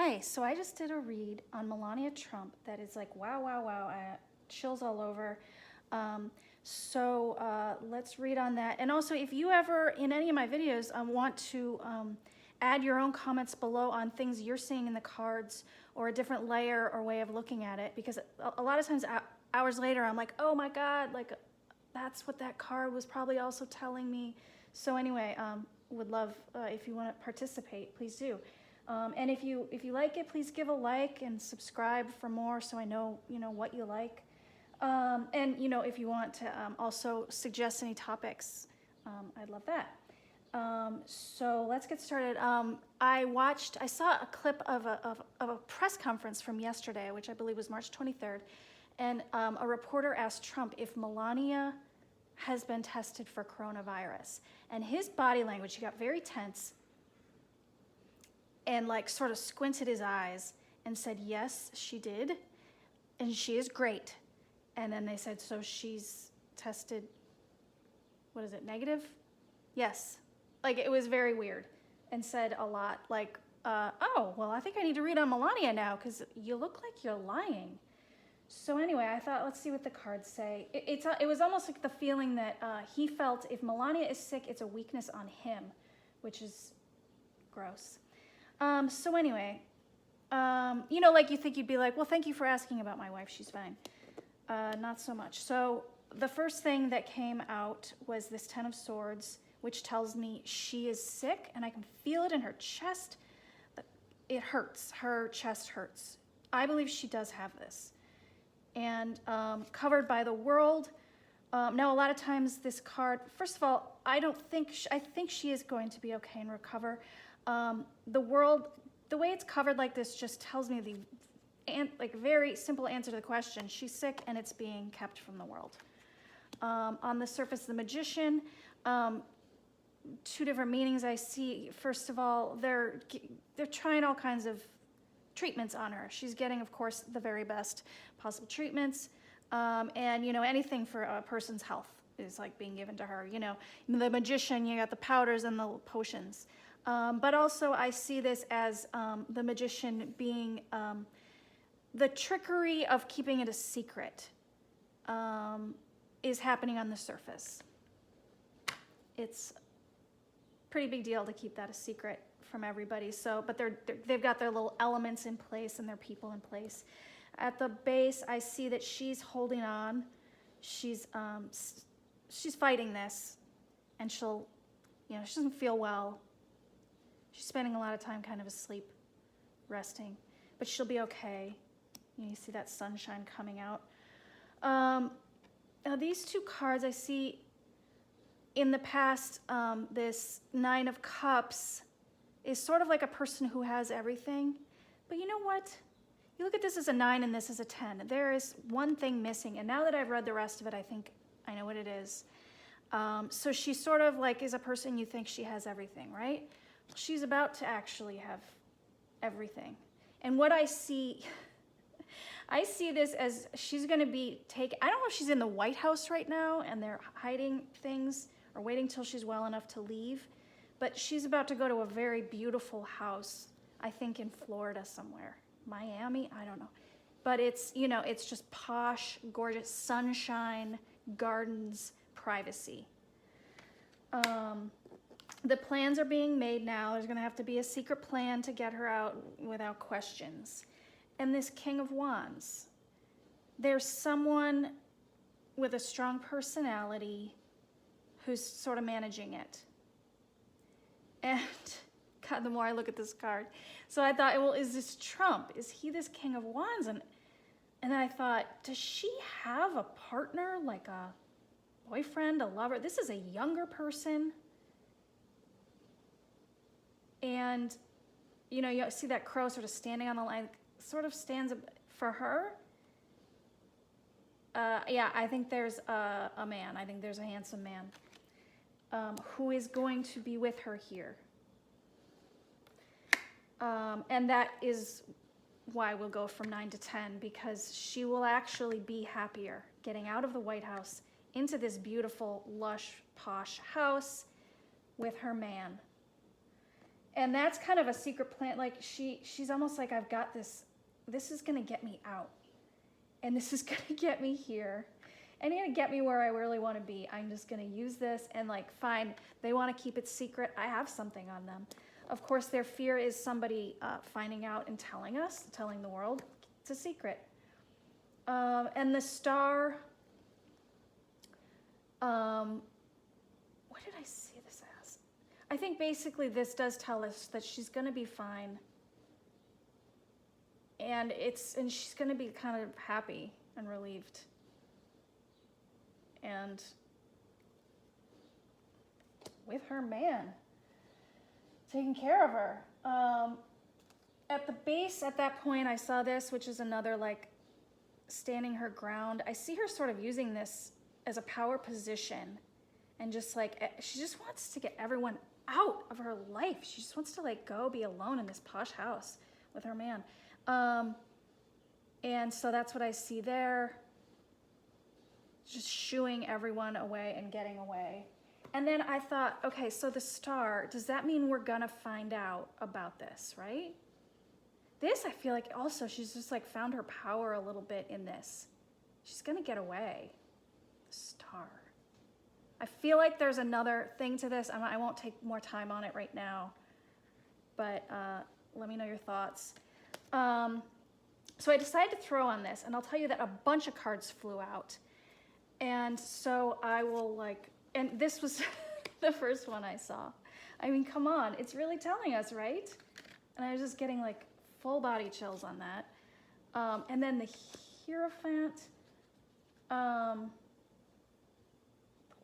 Hi, so I just did a read on Melania Trump that is like, wow, wow, wow, chills all over. Let's read on that. And also, if you ever, in any of my videos, want to add your own comments below on things you're seeing in the cards or a different layer or way of looking at it, because a lot of times hours later, I'm like, oh my God, like that's what that card was probably also telling me. So anyway, would love if you want to participate, please do. And if you like it, please give a like and subscribe for more, so I know what you like. And if you want to also suggest any topics, I'd love that. So let's get started. I saw a clip of a press conference from yesterday, which I believe was March 23rd, and a reporter asked Trump if Melania has been tested for coronavirus, and his body language, he got very tense and like sort of squinted his eyes and said, yes, she did, and she is great. And then they said, so she's tested, what is it, negative? Yes. Like, it was very weird, and said a lot like, oh, well, I think I need to read on Melania now because you look like you're lying. So anyway, I thought, let's see what the cards say. It was almost like the feeling that he felt if Melania is sick, it's a weakness on him, which is gross. So anyway, like you think you'd be like, well, thank you for asking about my wife. She's fine. Not so much. So the first thing that came out was this Ten of Swords, which tells me she is sick, and I can feel it in her chest. It hurts. Her chest hurts. I believe she does have this. And covered by the world. Now, a lot of times this card, first of all, I think she is going to be okay and recover. The world, the way it's covered like this just tells me the very simple answer to the question. She's sick and it's being kept from the world. On the surface, the Magician, two different meanings I see. First of all, they're trying all kinds of treatments on her. She's getting, of course, the very best possible treatments. And, anything for a person's health is like being given to her. The Magician, you got the powders and the potions. But also I see this as the Magician being the trickery of keeping it a secret is happening on the surface. It's a pretty big deal to keep that a secret from everybody. So, but they've got their little elements in place and their people in place. At the base, I see that she's holding on. She's fighting this, and she doesn't feel well. She's spending a lot of time kind of asleep, resting, but she'll be okay. You see that sunshine coming out. Now these two cards I see in the past, this Nine of Cups is sort of like a person who has everything. But you know what? You look at this as a 9 and this as a 10. There is one thing missing. And now that I've read the rest of it, I think I know what it is. So she sort of like is a person you think she has everything, right? She's about to actually have everything. And what I see, I see this as she's going to be I don't know if she's in the White House right now and they're hiding things or waiting till she's well enough to leave. But she's about to go to a very beautiful house, I think in Florida somewhere. Miami, I don't know. But it's, it's just posh, gorgeous, sunshine, gardens, privacy. The plans are being made now. There's going to have to be a secret plan to get her out without questions. And this King of Wands, there's someone with a strong personality who's sort of managing it. And God, the more I look at this card. So I thought, well, is this Trump? Is he this King of Wands? And then I thought, does she have a partner, like a boyfriend, a lover? This is a younger person. And, you see that crow sort of standing on the line, sort of stands for her. Yeah, I think there's a man. I think there's a handsome man who is going to be with her here. And that is why we'll go from 9 to 10, because she will actually be happier getting out of the White House into this beautiful, lush, posh house with her man. And that's kind of a secret plan. Like she's almost like, I've got this. This is gonna get me out, and this is gonna get me here, and gonna get me where I really want to be. I'm just gonna use this and like, fine. They want to keep it secret. I have something on them. Of course, their fear is somebody finding out and telling us, telling the world. It's a secret. And the star. What did I see this as? I think basically this does tell us that she's going to be fine. And she's going to be kind of happy and relieved. And with her man taking care of her. At the base, at that point, I saw this, which is another like standing her ground. I see her sort of using this as a power position, and just like, she just wants to get everyone out of her life. She just wants to like go be alone in this posh house with her man. And so that's what I see there. Just shooing everyone away and getting away. And then I thought, okay, so the star, does that mean we're gonna find out about this, right? This, I feel like also she's just like found her power a little bit in this. She's gonna get away. Star. I feel like there's another thing to this. I won't take more time on it right now, but let me know your thoughts. So I decided to throw on this, and I'll tell you that a bunch of cards flew out. And so I will like, and this was the first one I saw. I mean, come on, it's really telling us, right? And I was just getting like full body chills on that. And then the Hierophant, the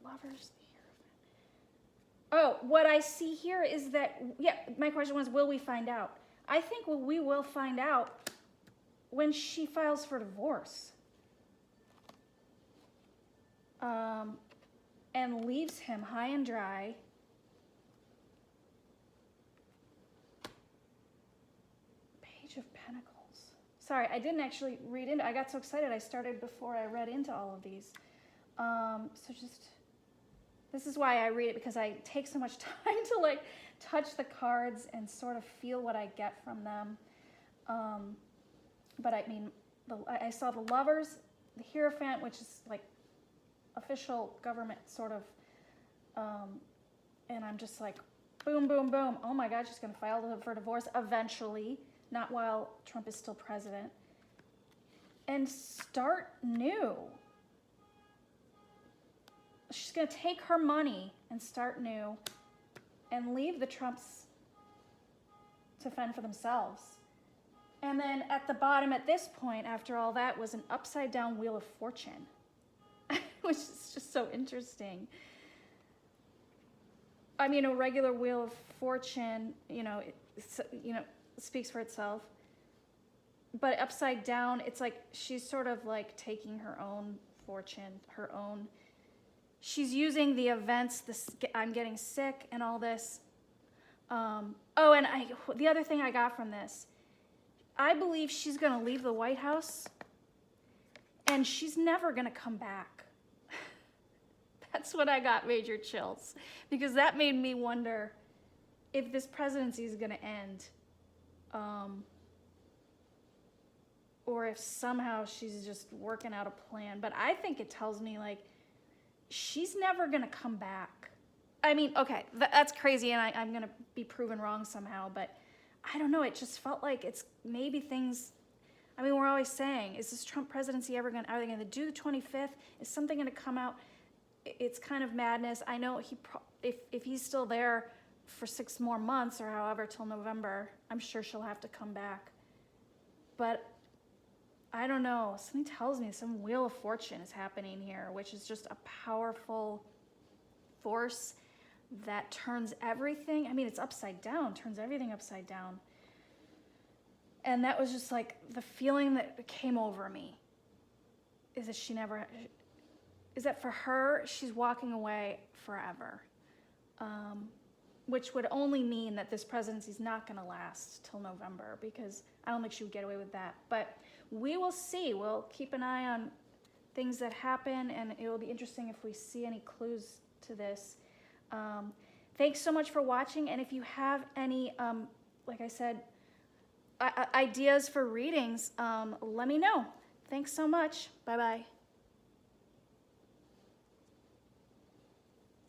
Lovers, the Hierophant. Oh, what I see here is that, yeah, my question was, will we find out? I think we will find out when she files for divorce. And leaves him high and dry. Page of Pentacles. Sorry, I didn't actually read into. I got so excited I started before I read into all of these. So just, this is why I read it, because I take so much time to like touch the cards and sort of feel what I get from them. But I mean, I saw the Lovers, the Hierophant, which is like official government sort of, and I'm just like, boom, boom, boom. Oh my God, she's gonna file for divorce eventually, not while Trump is still president, and start new. She's gonna take her money and start new and leave the Trumps to fend for themselves. And then at the bottom at this point, after all that, was an upside down Wheel of Fortune, which is just so interesting. I mean, a regular Wheel of Fortune, speaks for itself. But upside down, it's like she's sort of like taking her own fortune, her own. She's using the events, I'm getting sick and all this. And the other thing I got from this, I believe she's going to leave the White House and she's never going to come back. That's what I got major chills, because that made me wonder if this presidency is going to end, or if somehow she's just working out a plan. But I think it tells me like she's never going to come back. I mean, okay, that's crazy, and I'm going to be proven wrong somehow, but I don't know. It just felt like it's maybe things. I mean, we're always saying, is this Trump presidency are they going to do the 25th? Is something going to come out? It's kind of madness. I know if he's still there for 6 more months or however till November, I'm sure she'll have to come back. But I don't know. Something tells me some Wheel of Fortune is happening here, which is just a powerful force that turns everything. I mean, it's upside down, turns everything upside down. And that was just like the feeling that came over me, is that for her, she's walking away forever, which would only mean that this presidency is not going to last till November, because I don't think she would get away with that. But we will see. We'll keep an eye on things that happen, and it will be interesting if we see any clues to this. Thanks so much for watching. And if you have any, like I said, ideas for readings, let me know. Thanks so much. Bye-bye.